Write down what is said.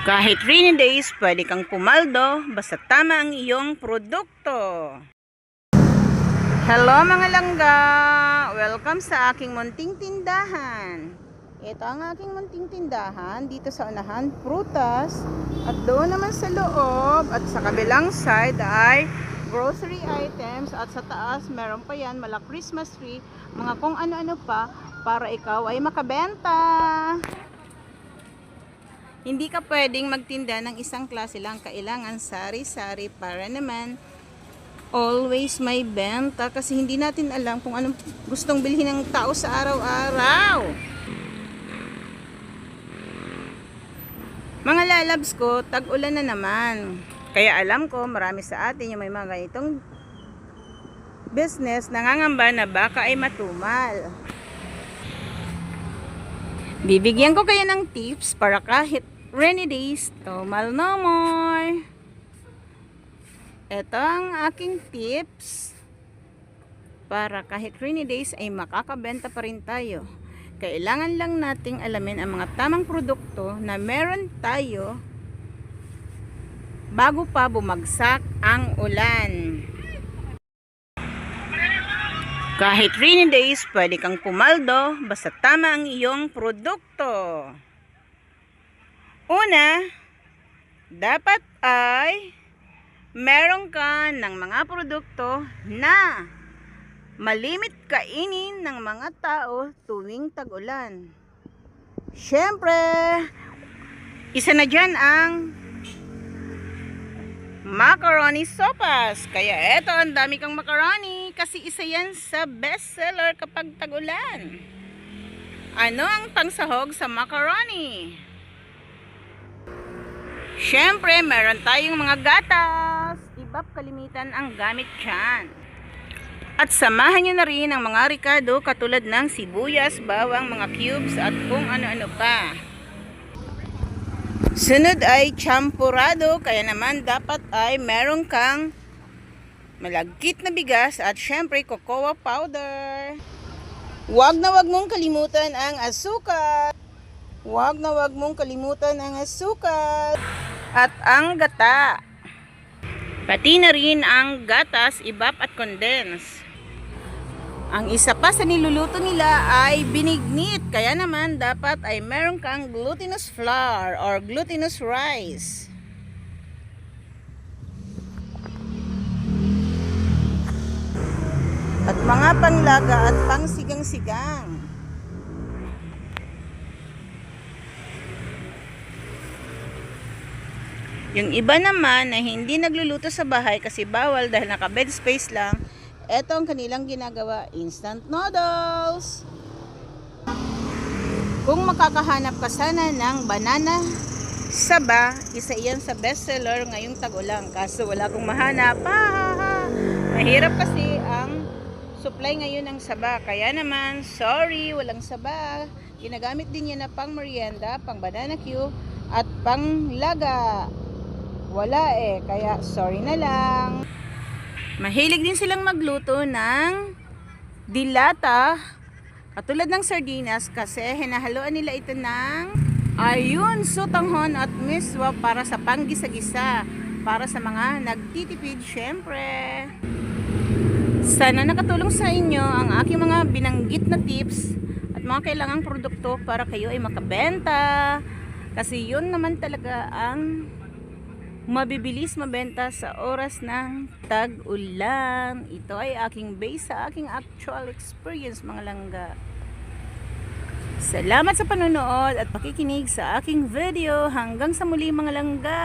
Kahit rainy days, pwede kang pumaldo basta tama ang iyong produkto. Hello mga langga! Welcome sa aking munting tindahan. Ito ang aking munting tindahan. Dito sa unahan, prutas. At doon naman sa loob at sa kabilang side ay grocery items. At sa taas, meron pa yan, mala Christmas tree. Mga kung ano-ano pa para ikaw ay makabenta. Hindi ka pwedeng magtinda ng isang klase lang. Kailangan sari-sari para naman always may benta. Kasi hindi natin alam kung anong gustong bilhin ng tao sa araw-araw. Mga lalabs ko, tag-ulan na naman. Kaya alam ko, marami sa atin yung may mga ganitong business, nangangamba na baka ay matumal. Bibigyan ko kayo ng tips para kahit rainy days, tumal no more. Ito ang aking tips para kahit rainy days ay makakabenta pa rin tayo. Kailangan lang nating alamin ang mga tamang produkto na meron tayo bago pa bumagsak ang ulan. Kahit rainy days, pwede kang pumaldo basta tama ang iyong produkto. Una, dapat ay meron ka ng mga produkto na malimit kainin ng mga tao tuwing tag-ulan. Siyempre, isa na dyan ang macaroni sopas. Kaya eto, ang dami kang macaroni kasi isa yan sa bestseller kapag tag-ulan. Ano ang pangsahog sa macaroni? Siyempre, meron tayong mga gatas. Ibap kalimitan ang gamit dyan. At samahan nyo na rin ang mga ricado katulad ng sibuyas, bawang, mga cubes at kung ano-ano pa. Sunod ay champurado, kaya naman dapat ay meron kang malagkit na bigas at syempre cocoa powder. Huwag na huwag mong kalimutan ang asukal. Huwag na huwag mong kalimutan ang asukal at ang gata. Pati na rin ang gatas, ibap at condense. Ang isa pa sa niluluto nila ay binignit. Kaya naman dapat ay meron kang glutinous flour or glutinous rice. At mga panlaga at pangsigang-sigang. Yung iba naman na hindi nagluluto sa bahay kasi bawal dahil naka-bed space lang, eto ang kanilang ginagawa, instant noodles. Kung makakahanap ka sana ng banana saba, isa iyan sa bestseller ngayong tag-ulan. Kaso wala akong mahanap. Mahirap kasi ang supply ngayon ng saba. Kaya naman, sorry, walang saba. Ginagamit din yan na pang merienda, pang banana cue, at pang laga. Wala kaya sorry na lang. Mahilig din silang magluto ng dilata, katulad ng sardinas, kasi hinahaluan nila ito ng ayun, sutanghon at miswa para sa panggisa-gisa, para sa mga nagtitipid syempre. Sana nakatulong sa inyo ang aking mga binanggit na tips at mga kailangang produkto para kayo ay makabenta, kasi yun naman talaga ang mabibilis mabenta sa oras ng tag-ulan. Ito ay aking base sa aking actual experience mga langga. Salamat sa panonood at pakikinig sa aking video. Hanggang sa muli mga langga.